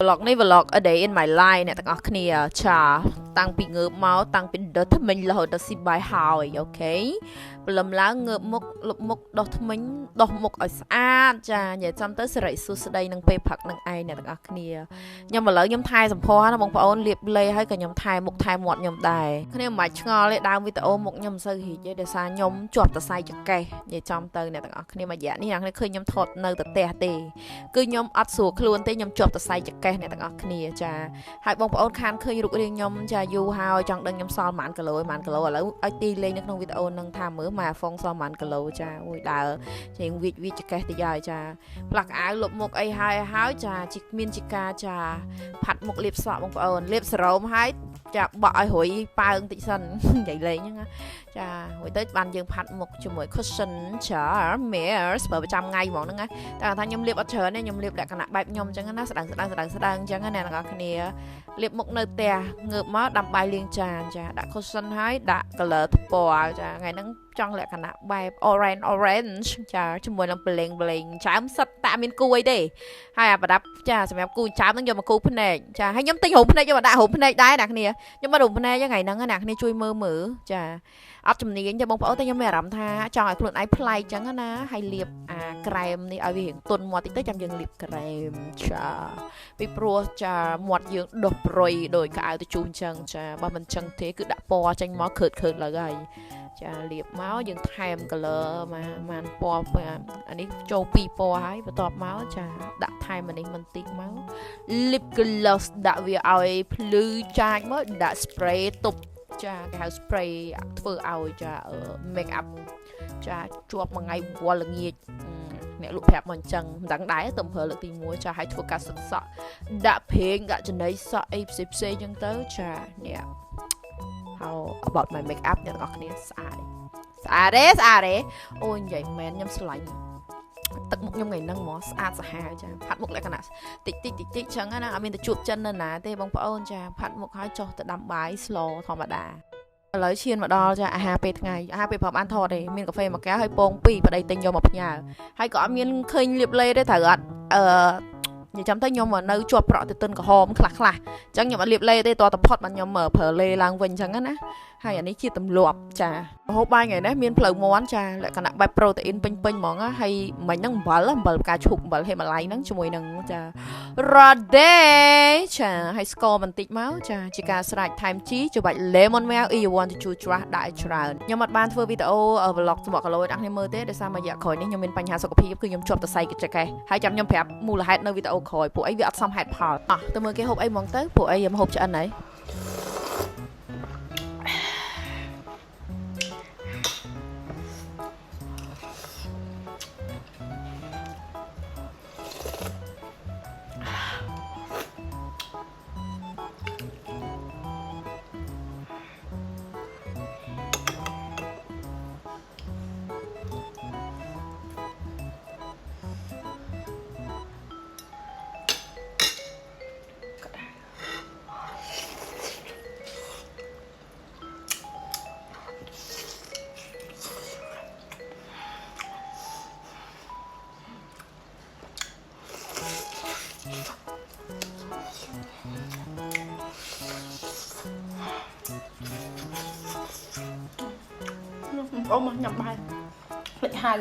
vlog នេះ vlog a day in my life អ្នកទាំងអស់គ្នាចាតាំងពីងើបមកតាំងពីដុសថ្មិញរហូតដល់ស៊ីបាយហើយអូខេព្រលឹមឡើងងើបមុខលុបមុខដោះថ្មិញដោះមុខឲ្យស្អាតចានិយាយចំទៅសិរីសួស្តីនឹងពេលផឹកនឹងឯងអ្នកទាំងអស់គ្នាខ្ញុំឥឡូវខ្ញុំថែសម្ផស្សណាបងប្អូនលាបលេហើយក៏ខ្ញុំថែមុខថែមាត់ខ្ញុំដែរគ្នាមិនបាច់ឆ្ងល់ទេដើមវីដេអូមុខខ្ញុំមិនសូវរីកទេដោយសារខ្ញុំជាប់តសៃចកេះនិយាយចំទៅអ្នកទាំងអស់គ្នាមួយរយៈនេះអ្នកឃើញខ្ញុំថតនៅតែផ្ទះទេគឺខ្ញុំអត់ស្រួលខ្លួនទេខ្ញុំជាប់តសៃចកេះអ្នកទាំងអស់គ្នាចាហើយបងប្អូនខានឃើញរូបរាងខ្ញុំចាយូរហើយចង់ដឹងខ្ញុំសល់ប៉ុន្មានគីឡូឥឡូវឲ្យទីលេងនៅក្នុងវីដេអូនឹងថាមើលម៉ែហ្វុងសល់ប៉ុន្មានគីឡូចាអូយដើរជាងវាចកេះតិចហើយចាផ្លាស់អាវលុបមុខអីហើយចាជីមានជីកាចាផាត់មុខលាបសក់បងប្អូនលាបសរោមហើយចាបក់ឲ្យរួយប៉ើងតិចសិននិយាយលេងហ្នឹងចារួយទៅបានយើងផាត់មុខជាមួយ cushion ចា mirror បើប្រចាំថ្ងៃហ្មងហ្នឹងណាតែថាខ្ញុំលាបអត់ច្រើនទេខ្ញុំលាបលក្ខណៈបែបខ្ញុំអញ្ចឹងណាស្ដាងអញ្ចឹងណាអ្នកនរគ្នាលាបមុខនៅផ្ទះងើបមកដាំបាយលាងចានចាដាក់ cushion ហើយដាក់ color ពណ៌ចាថ្ងៃហ្នឹងចង់លក្ខណៈបែប orange ចាជាមួយនឹងប្លេងចាមសិតតាមានគូអីទេហើយអាប្រដាប់ចាសម្រាប់គូចាមហ្នឹងយកមកគូភ្នែកចាហើយខ្ញុំទិញរូបភ្នែកយកមកដាក់រូបភ្នែកដែរអ្នកគ្នាខ្ញុំមករូបភ្នែកថ្ងៃហ្នឹងអ្នកគ្នាជួយមើលចាអត់ជំនាញទេបងប្អូនតែខ្ញុំមានអារម្មណ៍ថាចង់ឲ្យខ្លួនឯងប្លែកអញ្ចឹងណាហើយលាបអាក្រែមនេះឲ្យវារៀងទន់មាត់តិចទៅចាំយើងលាបក្រែមចាពីព្រោះចាមាត់យើងដុសប្រុយដោយកៅអៅទៅជូរអញ្ចឹងចាបើមិនអញ្ចឹងទេគឺដាក់ពណ៌ចេញមកខឺតលើហើយចាលាបមកយើងថែម color មកពណ៌អានេះចូល2ពណ៌ហើយបន្ទាប់មកចាដាក់ថែមអានេះបន្តិចមក lip gloss ដាក់វាឲ្យភ្លឺចាចមកដាក់ spray ទប់ចាគេហៅ spray ធ្វើឲ្យចា make up ចាជាប់មួយថ្ងៃវល់ល្ងាចអ្នកលក់ប្រាប់មកអញ្ចឹងមិនដឹងដែរទៅប្រើលើកទី1ចាឲ្យធ្វើការសិក្សាដាក់ប្រេងដាក់ចំណីសក់អីផ្សេងអញ្ចឹងទៅចានេះ How about my make up អ្នកទាំងអស់គ្នាស្អាតទេអូយនិយាយមែនខ្ញុំស្រឡាញ់ទឹកមុខខ្ញុំថ្ងៃហ្នឹងហ្មងស្អាតសាហាវចាផាត់មុខលក្ខណៈតិចចឹងណាអត់មានទៅជួបចិននៅណាទេបងប្អូនចាផាត់មុខឲ្យចុះទៅដាំបាយស្លធម្មតាឥឡូវឈានមកដល់ចាអាហារពេលថ្ងៃអាហារពេលព្រឹកបានថតទេមានកាហ្វេមួយកែវហើយពង2ប្តីទិញយកមកផ្ញើហើយក៏អត់មានឃើញលាបលេទេត្រូវអត់និយាយចាំទៅខ្ញុំនៅជាប់ប្រក់ទៅទិនក្រហមខ្លះអញ្ចឹងខ្ញុំអត់លាបលេទេតើតផុតបានខ្ញុំប្រើលេឡើងវិញអញ្ចឹងណាហើយអានេះជាទម្លាប់ចាហូបបាយថ្ងៃនេះមានផ្លូវមាន់ចាលក្ខណៈបែបប្រូតេអ៊ីនពេញហ្មងហើយមិញហ្នឹងអំបិលផ្កាឈូកអំបិលហេម៉ាឡៃហ្នឹងជាមួយនឹងចា Rade ចាហើយស្ករបន្តិចមកចាជាការស្រេចថែមជីច្របាច់ lemon well if you want to choose ច្រាស់ដាក់ឲ្យច្រើនខ្ញុំអត់បានធ្វើវីដេអូ vlog សម្រាប់គីឡូឲ្យអ្នកគ្នាមើលទេដោយសារមួយរយៈក្រោយនេះខ្ញុំមានបញ្ហាសុខភាពគឺខ្ញុំជាប់តសៃចកេះហើយចាំខ្ញុំប្រាប់មូលហេតុនៅវីដេអូក្រោយពួកអីវាអត់សមហេតុផលទៅមើលគេហូបអីហ្មងទៅពួកអីខ្ញុំហូបឆ្អិនហើយអូមកញ៉ាំបាយភ្លេចហៅ